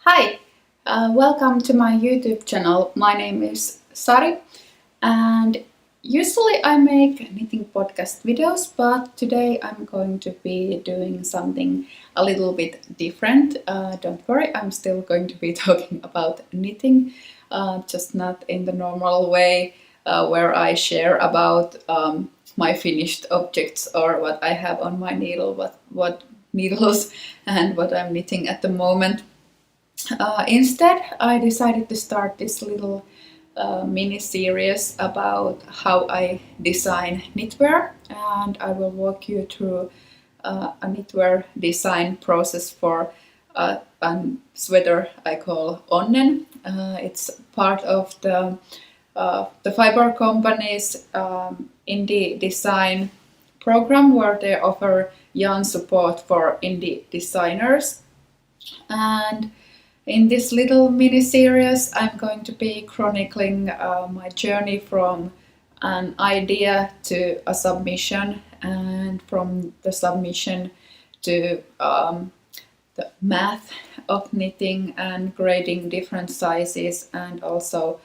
Hi, welcome to my YouTube channel. My name is Sari and usually I make knitting podcast videos, but today I'm going to be doing something a little bit different. Don't worry, I'm still going to be talking about knitting, just not in the normal way where I share about my finished objects or what I have on my needle, what needles and what I'm knitting at the moment. Instead, I decided to start this little mini series about how I design knitwear, and I will walk you through a knitwear design process for a sweater I call Onnen. It's part of the Fibre Company's indie design program where they offer yarn support for indie designers. And in this little mini series, I'm going to be chronicling my journey from an idea to a submission, and from the submission to the math of knitting and grading different sizes, and also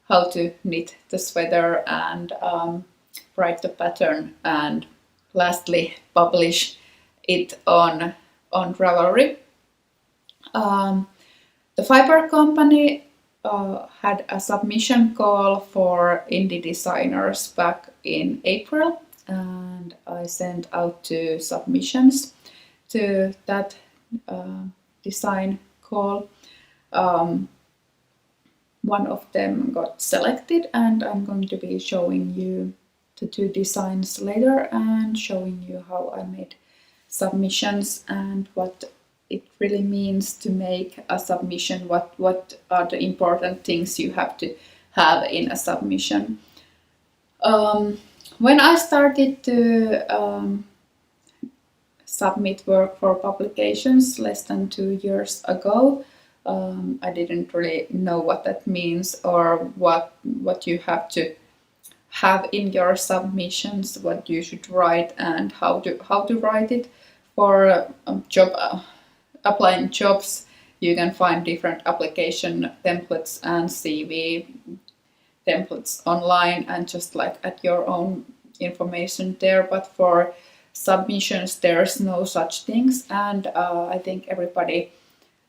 how to knit the sweater and write the pattern, and lastly publish it on Ravelry. The Fibre Company had a submission call for indie designers back in April, and I sent out 2 submissions to that design call. One of them got selected, and I'm going to be showing you the 2 designs later and showing you how I made submissions and what it really means to make a submission, what are the important things you have to have in a submission. When I started to submit work for publications less than 2 years ago, I didn't really know what that means, or what you have to have in your submissions, what you should write and how to write it. For job applying jobs, you can find different application templates and CV templates online, and just like at your own information there. But for submissions, there's no such things, and I think everybody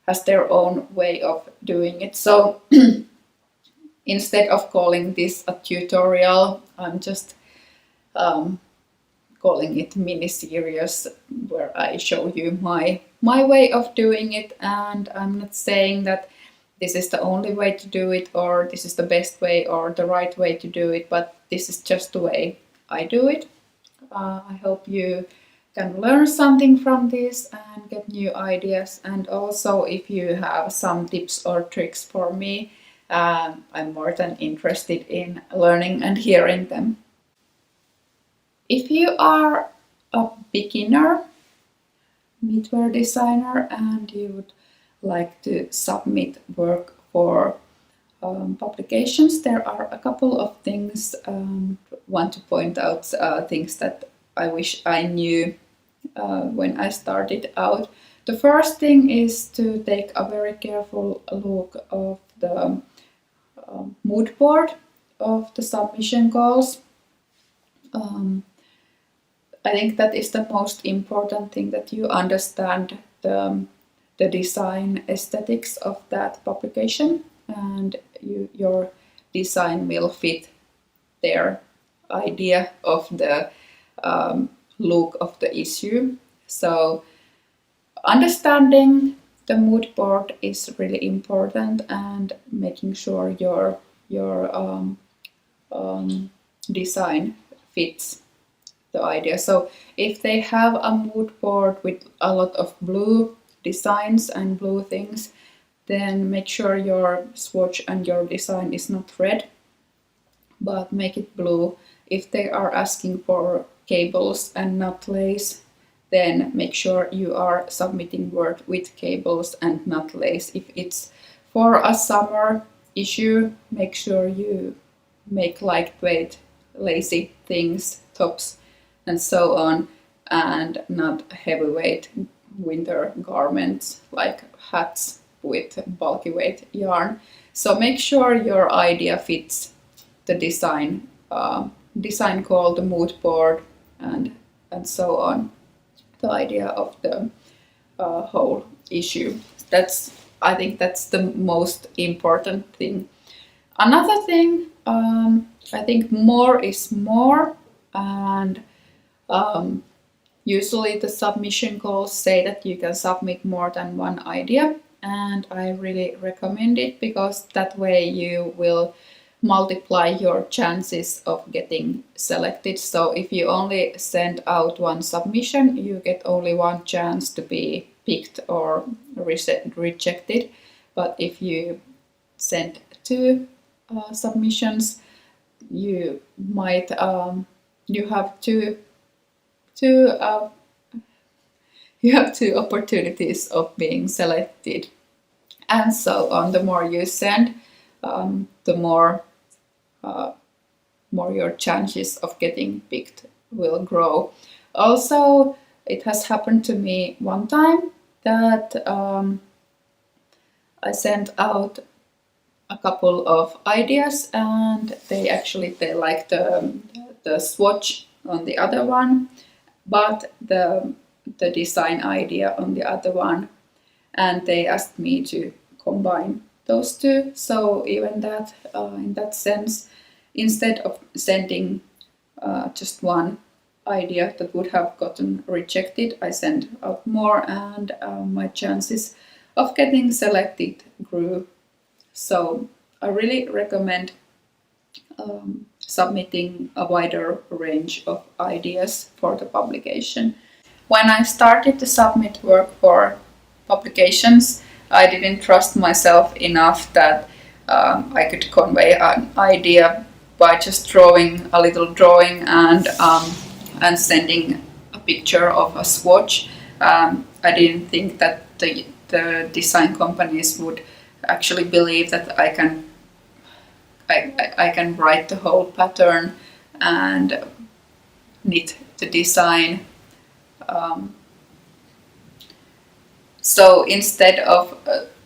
has their own way of doing it. So instead of calling this a tutorial, I'm just calling it mini series, where I show you my way of doing it. And I'm not saying that this is the only way to do it, or this is the best way or the right way to do it, but this is just the way I do it. I hope you can learn something from this and get new ideas, and also if you have some tips or tricks for me, I'm more than interested in learning and hearing them. If you are a beginner knitwear designer and you would like to submit work for publications, there are a couple of things. Want to point out things that I wish I knew when I started out. The first thing is to take a very careful look of the mood board of the submission calls. I think that is the most important thing, that you understand the design aesthetics of that publication, and your design will fit their idea of the look of the issue. So understanding the mood board is really important, and making sure your design fits the idea. So if they have a mood board with a lot of blue designs and blue things, then make sure your swatch and your design is not red, but make it blue. If they are asking for cables and not lace, then make sure you are submitting work with cables and not lace. If it's for a summer issue, make sure you make lightweight, lacy things, tops and so on, and not heavyweight winter garments like hats, with bulky weight yarn. So make sure your idea fits the design called the mood board and so on. The idea of the whole issue. I think that's the most important thing. Another thing, I think more is more, and usually the submission calls say that you can submit more than one idea, and I really recommend it because that way you will multiply your chances of getting selected. So if you only send out one submission, you get only one chance to be picked or rejected. But if you send two submissions, you might you have two opportunities of being selected, and so on. The more you send, the more your chances of getting picked will grow. Also, it has happened to me one time that I sent out a couple of ideas, and they liked the swatch on the other one, but the design idea on the other one, and they asked me to combine those two. So even that, in that sense, instead of sending just one idea that would have gotten rejected, I sent out more, and my chances of getting selected grew. So I really recommend submitting a wider range of ideas for the publication. When I started to submit work for publications, I didn't trust myself enough that I could convey an idea by just drawing a little drawing and sending a picture of a swatch. I didn't think that the design companies would actually believe that I can write the whole pattern and knit the design. So instead of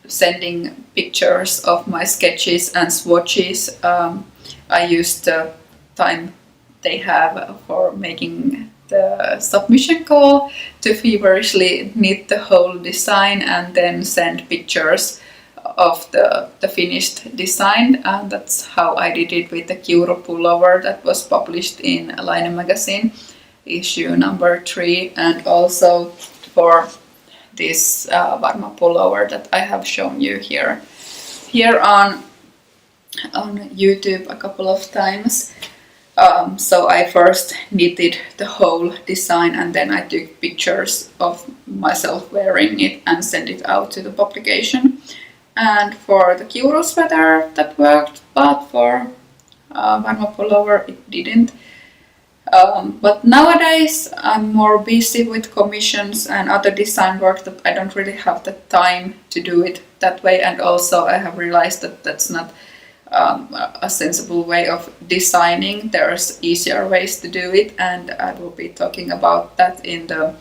sending pictures of my sketches and swatches, I used the time they have for making the submission call to feverishly knit the whole design and then send pictures of the finished design. And that's how I did it with the Cumbria pullover that was published in Line magazine issue number 3, and also for this Varma pullover that I have shown you here on YouTube a couple of times. So I first knitted the whole design, and then I took pictures of myself wearing it and sent it out to the publication. And for the Cumbria sweater that worked, but for Varma pullover it didn't. But nowadays I'm more busy with commissions and other design work that I don't really have the time to do it that way, and also I have realized that that's not a sensible way of designing. There's easier ways to do it, and I will be talking about that in the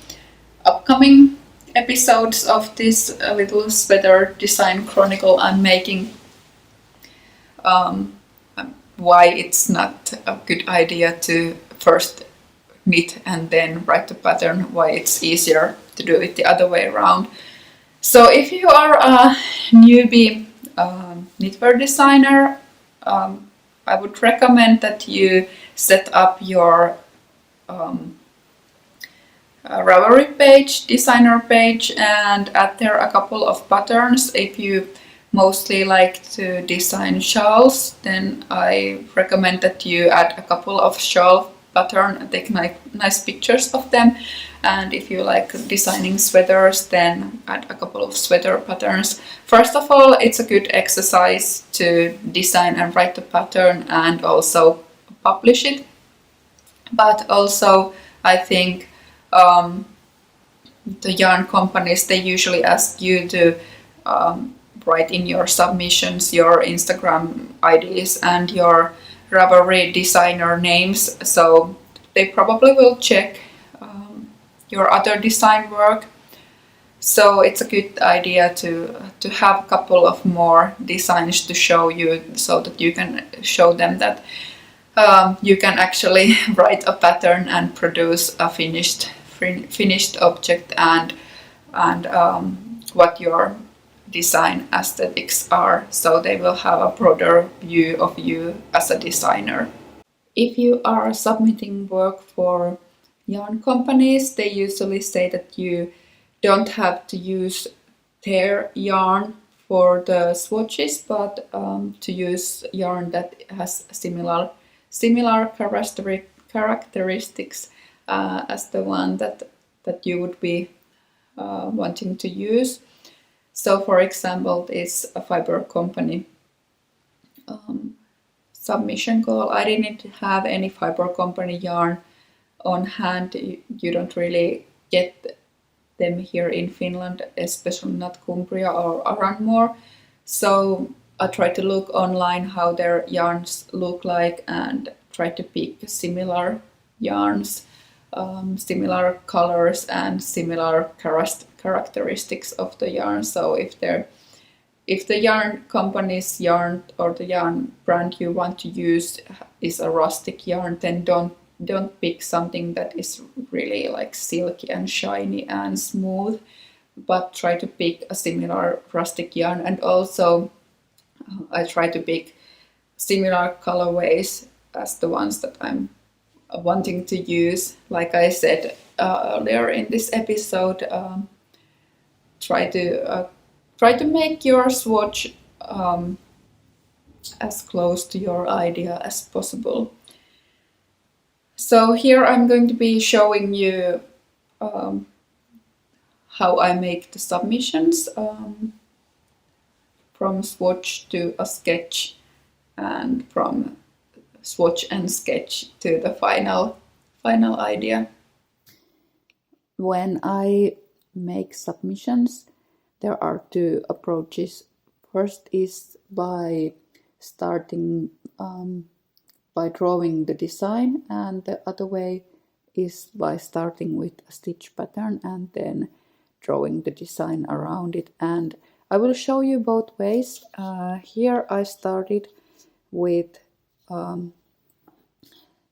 upcoming episodes of this little sweater design chronicle I'm making. Why it's not a good idea to first knit and then write the pattern, why it's easier to do it the other way around. So if you are a newbie knitwear designer, I would recommend that you set up your Ravelry page, designer page, and add there a couple of patterns. If you mostly like to design shawls, then I recommend that you add a couple of shawl pattern and take nice pictures of them. And if you like designing sweaters, then add a couple of sweater patterns. First of all, it's a good exercise to design and write the pattern and also publish it. But also, I think the yarn companies, they usually ask you to write in your submissions your Instagram IDs and your Ravelry designer names, so they probably will check your other design work. So it's a good idea to have a couple of more designs to show you, so that you can show them that you can actually write a pattern and produce a finished object, and what your design aesthetics are, so they will have a broader view of you as a designer. If you are submitting work for yarn companies, they usually say that you don't have to use their yarn for the swatches, but to use yarn that has similar characteristics as the one that you would be wanting to use. So, for example, this Fibre Company submission call. I didn't have any Fibre Company yarn on hand. You don't really get them here in Finland, especially not Cumbria or Aranmore. So I try to look online how their yarns look like and try to pick similar yarns, similar colors and similar characteristics of the yarn. So if the yarn company's yarn or the yarn brand you want to use is a rustic yarn, then don't pick something that is really like silky and shiny and smooth, but try to pick a similar rustic yarn. And also I try to pick similar colorways as the ones that I'm wanting to use. Like I said earlier in this episode, try to make your swatch as close to your idea as possible. So here I'm going to be showing you how I make the submissions from swatch to a sketch, and from swatch and sketch to the final idea. When I make submissions, there are two approaches. First is by starting by drawing the design, and the other way is by starting with a stitch pattern and then drawing the design around it. And I will show you both ways. Here I started with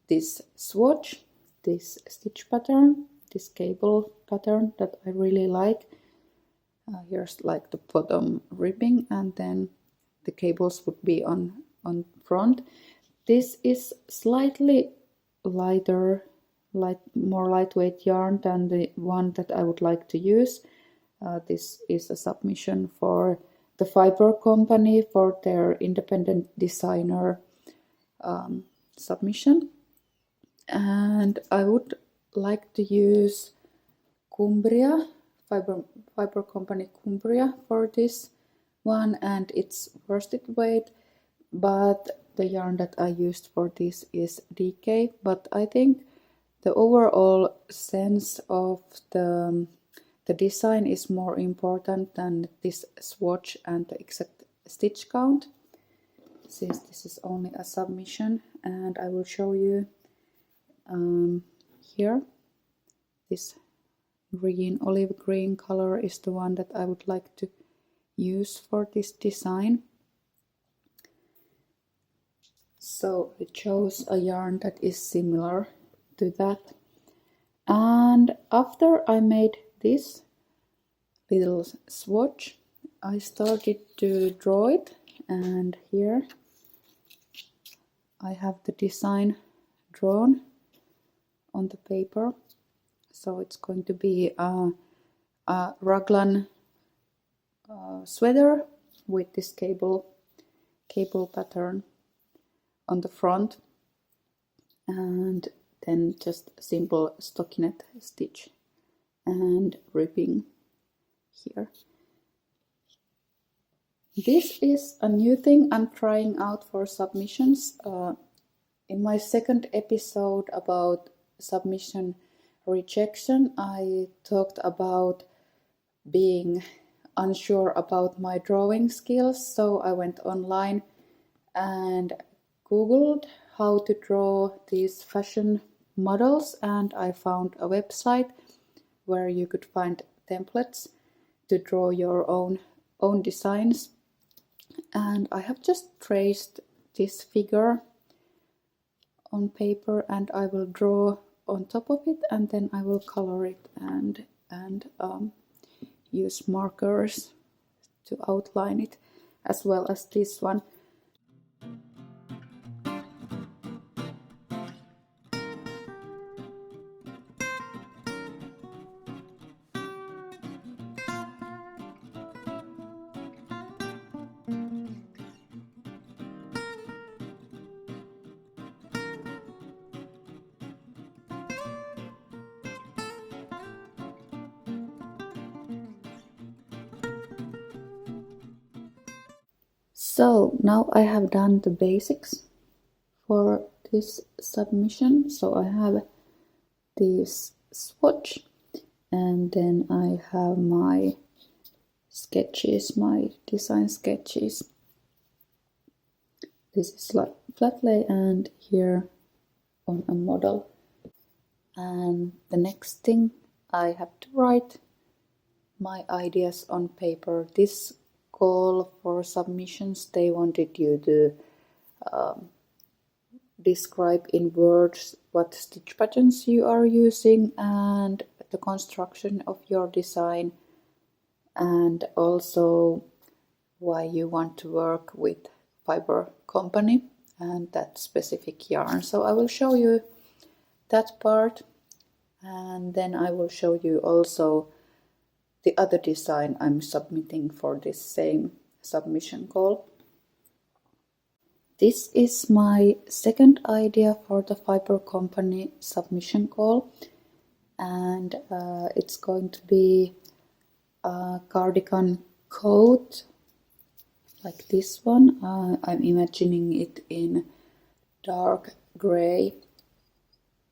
this swatch, this stitch pattern, this cable pattern that I really like. Here's like the bottom ribbing, and then the cables would be on front. This is slightly lighter, more lightweight yarn than the one that I would like to use. This is a submission for the Fibre Company for their independent designer submission, and I would like to use Cumbria, Fibre Company Cumbria for this one, and it's worsted weight, but the yarn that I used for this is DK. But I think the overall sense of the design is more important than this swatch and the exact stitch count, since this is only a submission. And I will show you here. This olive green color is the one that I would like to use for this design. So it shows a yarn that is similar to that. And after I made this little swatch, I started to draw it, and here I have the design drawn on the paper. So it's going to be a raglan sweater with this cable pattern on the front, and then just a simple stockinette stitch and ribbing here. This is a new thing I'm trying out for submissions. In my second episode about submission rejection, I talked about being unsure about my drawing skills, so I went online and Googled how to draw these fashion models, and I found a website where you could find templates. to draw your own designs. And I have just traced this figure on paper, and I will draw on top of it, and then I will color it and use markers to outline it, as well as this one. So now I have done the basics for this submission. So I have this swatch, and then I have my sketches, my design sketches. This is like flat lay, and here on a model. And the next thing, I have to write my ideas on paper. This call for submissions, they wanted you to describe in words what stitch patterns you are using and the construction of your design, and also why you want to work with Fibre Company and that specific yarn. So I will show you that part, and then I will show you also the other design I'm submitting for this same submission call. This is my second idea for the Fibre Company submission call, and it's going to be a cardigan coat like this one. I'm imagining it in dark gray,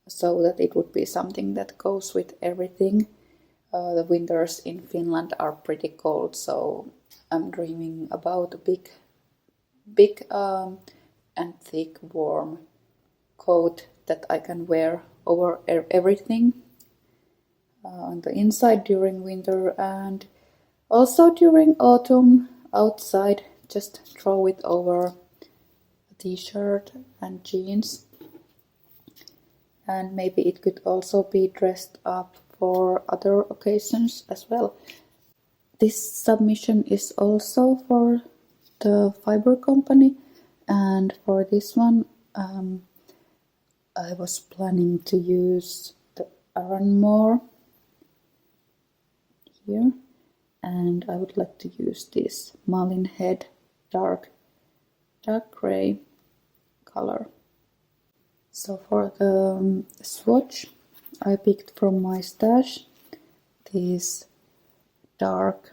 so that it would be something that goes with everything. The winters in Finland are pretty cold, so I'm dreaming about a big and thick warm coat that I can wear over everything on the inside during winter, and also during autumn outside, just throw it over a t-shirt and jeans. And maybe it could also be dressed up for other occasions as well. This submission is also for the Fibre Company, and for this one I was planning to use the Aran more here, and I would like to use this Malin Head dark gray color. So for the swatch, I picked from my stash these dark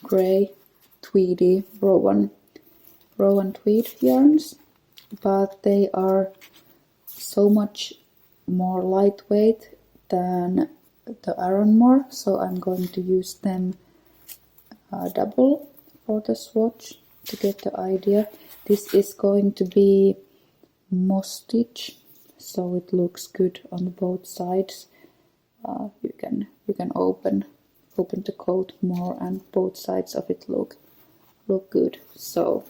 gray tweedy rowan tweed yarns, but they are so much more lightweight than the Aranmore, so I'm going to use them double for the swatch to get the idea. This is going to be moss stitch, so it looks good on both sides. You can open the coat more, and both sides of it look good. So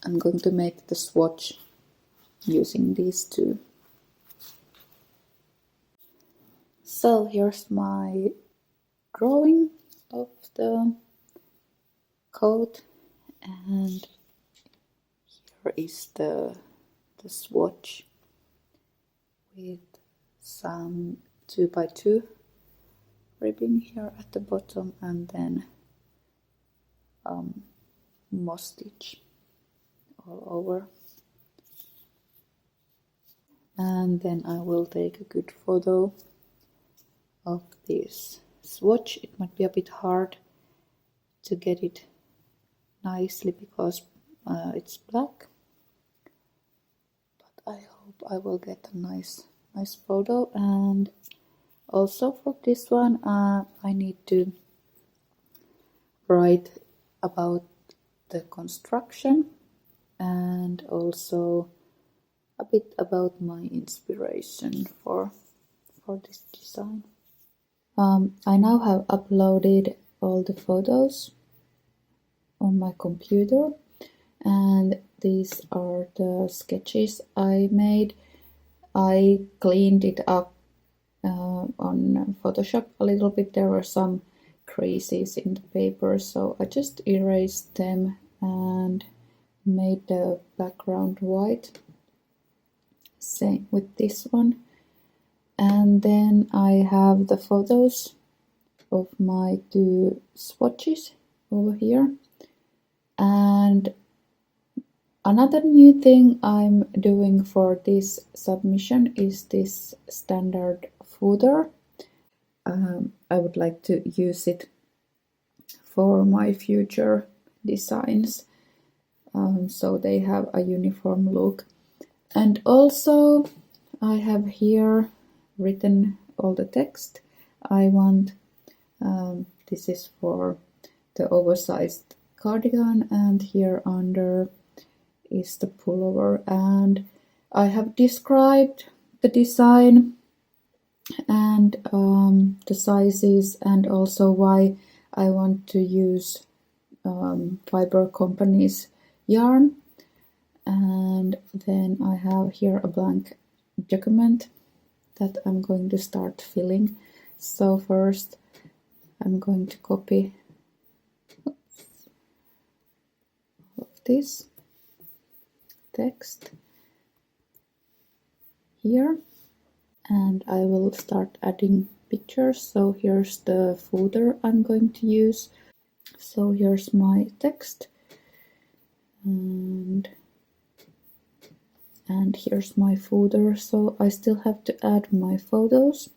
I'm going to make the swatch using these two. So here's my drawing of the coat, and here is the swatch with some 2x2 ribbing here at the bottom, and then moss stitch all over. And then I will take a good photo of this swatch. It might be a bit hard to get it nicely because it's black, but I hope I will get a nice photo. And also for this one I need to write about the construction and also a bit about my inspiration for this design. I now have uploaded all the photos on my computer, and these are the sketches I made. I cleaned it up on Photoshop a little bit. There were some creases in the paper, so I just erased them and made the background white. Same with this one. And then I have the photos of my 2 swatches over here. And another new thing I'm doing for this submission is this standard footer. I would like to use it for my future designs, so they have a uniform look. And also I have here written all the text I want. This is for the oversized cardigan, and here under is the pullover, and I have described the design and the sizes, and also why I want to use Fibre Company's yarn. And then I have here a blank document that I'm going to start filling. So first I'm going to copy all of this text here, and I will start adding pictures. So here's the footer I'm going to use. So here's my text, and here's my footer. So I still have to add my photos.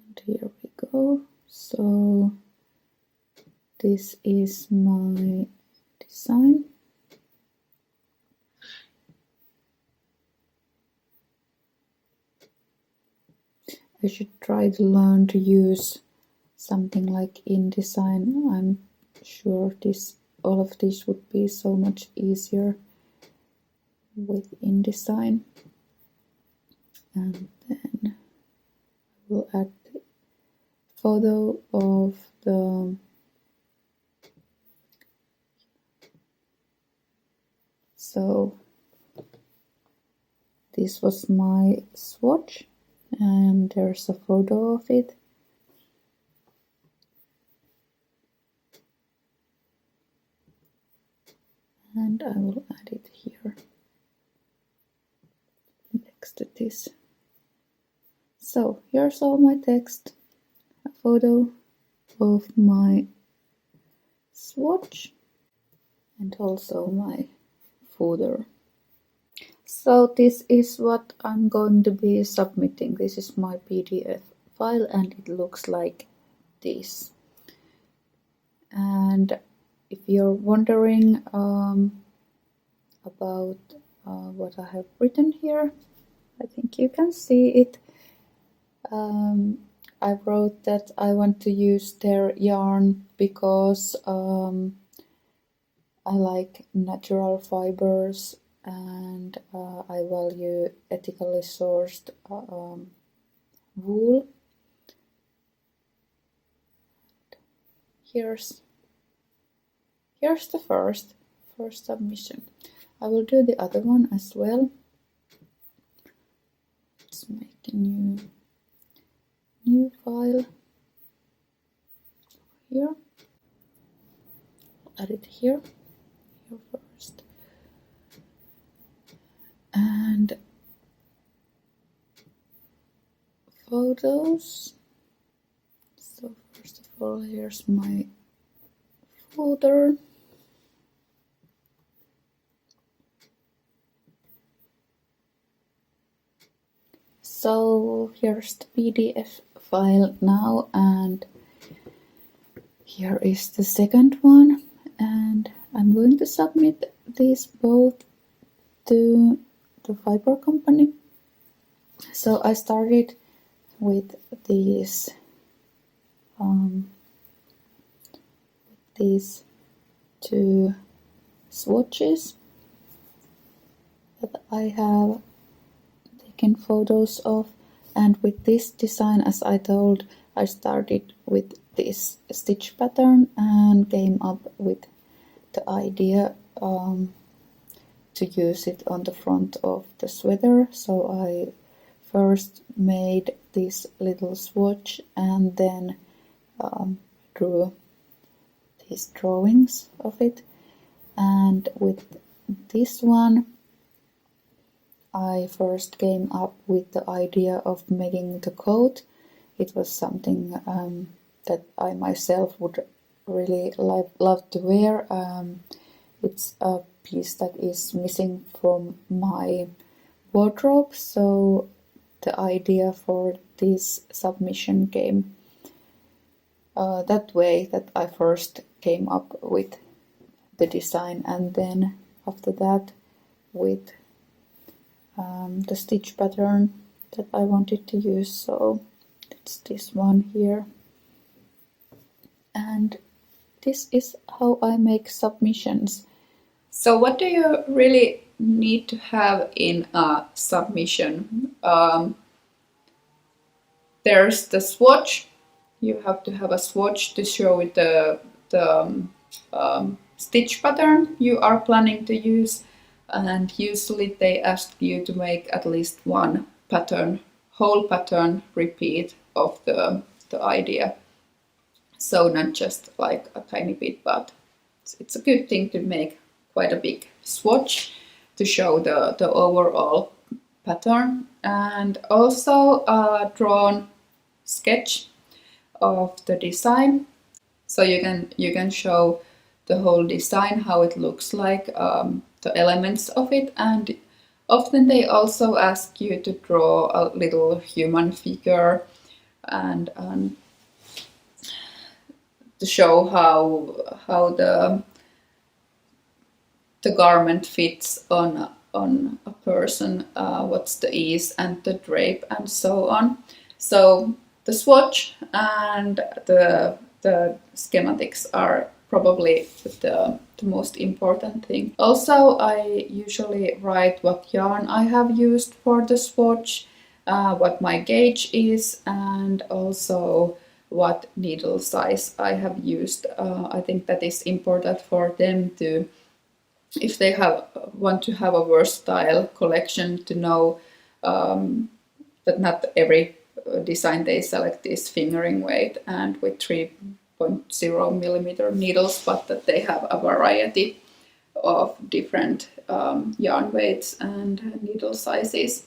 And here we go. So this is my design. I should try to learn to use something like InDesign. I'm sure all of this would be so much easier with InDesign. And then I will add the photo of the so this was my swatch, and there's a photo of it. And I will add it here next to this. So here's all my text, a photo of my swatch, and also my footer. So this is what I'm going to be submitting. This is my PDF file, and it looks like this. And if you're wondering about what I have written here, I think you can see it. I wrote that I want to use their yarn because I like natural fibers, and I value ethically sourced wool. Here's the first submission. I will do the other one as well. Let's make a new file here. Add it here first. And photos. So first of all, here's my footer. So here's the PDF file now, and here is the second one, and I'm going to submit these both to the Fibre Company. So I started with these two swatches that I have taken photos of, and with this design, as I told, I started with this stitch pattern and came up with the idea to use it on the front of the sweater. So I first made this little swatch and then drew these drawings of it. And with this one, I first came up with the idea of making the coat. It was something that I myself would really love to wear. It's a piece that is missing from my wardrobe, so the idea for this submission came that way, that I first came up with the design and then after that with the stitch pattern that I wanted to use. So it's this one here, and this is how I make submissions. So what do you really need to have in a submission? There's the swatch. You have to have a swatch to show the stitch pattern you are planning to use, and usually they ask you to make at least one pattern, whole pattern repeat of the idea. So not just like a tiny bit, but it's a good thing to make quite a big swatch to show the overall pattern, and also a drawn sketch of the design, so you can show the whole design, how it looks like, the elements of it. And often they also ask you to draw a little human figure and to show how the garment fits on a person, what's the ease and the drape and so on. So the swatch and the schematics are probably the most important thing. Also, I usually write what yarn I have used for the swatch, what my gauge is, and also what needle size I have used. I think that is important for them to, if they want to have a versatile collection, to know that not every design they select is fingering weight and with 3.0 millimeter needles, but that they have a variety of different yarn weights and needle sizes.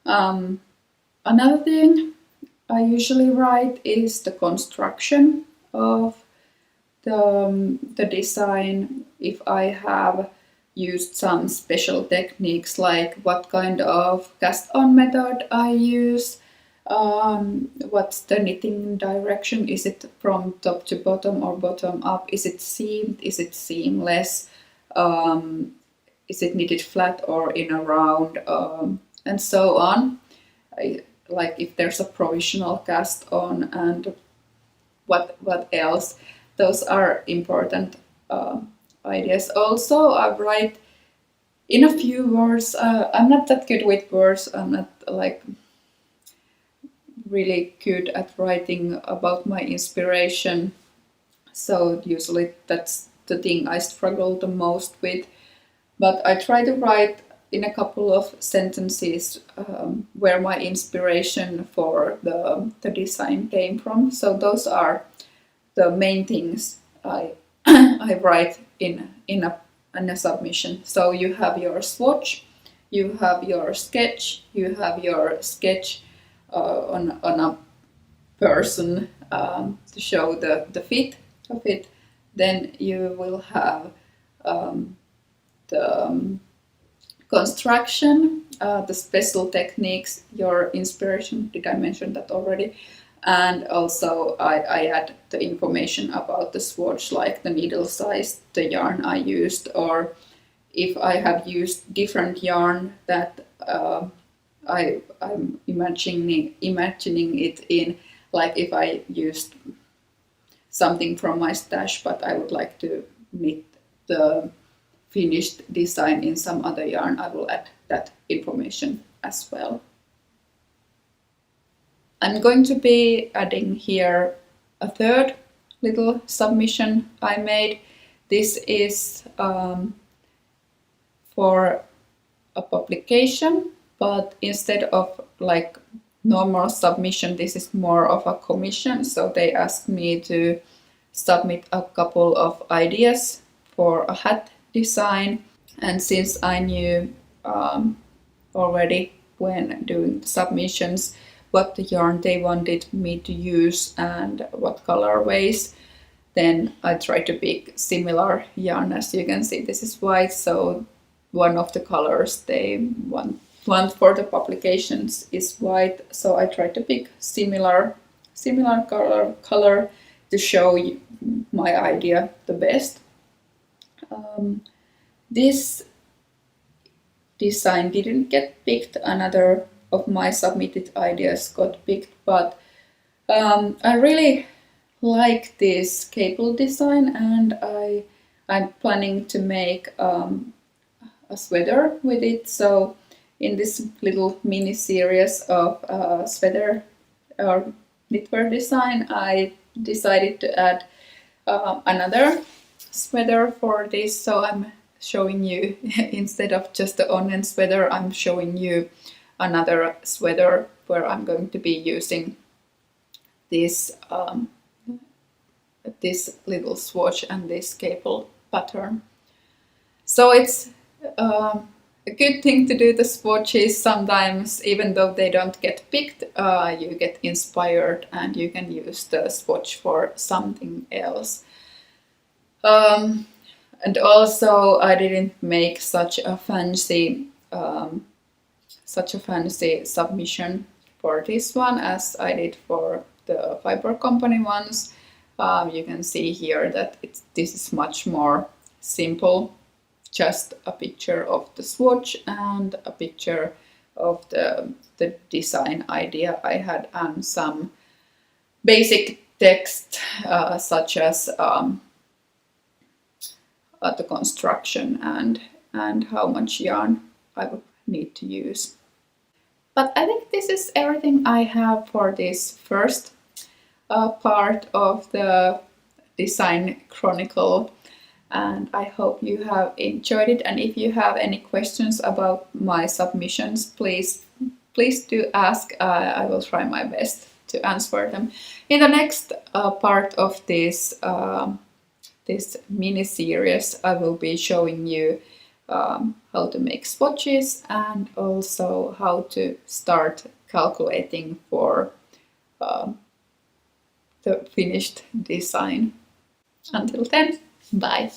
Another thing I usually write is the construction of the design. If I have used some special techniques, like what kind of cast-on method I use, what's the knitting direction, is it from top to bottom or bottom up, is it seamed, is it seamless, is it knitted flat or in a round, and so on. Like if there's a provisional cast on, and what else. Those are important ideas. Also, I write in a few words. I'm not that good with words. I'm not like really good at writing about my inspiration. So usually that's the thing I struggle the most with. But I try to write in a couple of sentences where my inspiration for the design came from. So those are the main things I I write in a submission. So you have your swatch, you have your sketch, you have your sketch on a person to show the fit of it. Then you will have the construction, the special techniques, your inspiration. Did I mention that already? And also I add the information about the swatch, like the needle size, the yarn I used, or if I have used different yarn that I'm imagining it in, like if I used something from my stash, but I would like to knit the finished design in some other yarn, I will add that information as well. I'm going to be adding here a third little submission I made. This is for a publication, but instead of like normal submission, this is more of a commission. So they asked me to submit a couple of ideas for a hat design, and since I knew already when doing the submissions what the yarn they wanted me to use and what colorways, then I tried to pick similar yarn. As you can see, this is white, so one of the colors they want for the publications is white, so I tried to pick similar color to show my idea the best. This design didn't get picked, another of my submitted ideas got picked, but I really like this cable design, and I'm planning to make a sweater with it. So in this little mini series of sweater or knitwear design, I decided to add another sweater for this. So I'm showing you, instead of just the Onnen sweater, I'm showing you another sweater where I'm going to be using this this little swatch and this cable pattern. So it's a good thing to do the swatches sometimes, even though they don't get picked, you get inspired and you can use the swatch for something else. And also I didn't make such a fancy submission for this one as I did for the Fibre Company ones. You can see here that this is much more simple, just a picture of the swatch and a picture of the design idea I had and some basic text such as the construction and how much yarn I would need to use. But I think this is everything I have for this first part of the design chronicle, and I hope you have enjoyed it. And if you have any questions about my submissions, please do ask. I will try my best to answer them. In the next part of this this mini series, I will be showing you how to make swatches and also how to start calculating for the finished design. Until then, bye!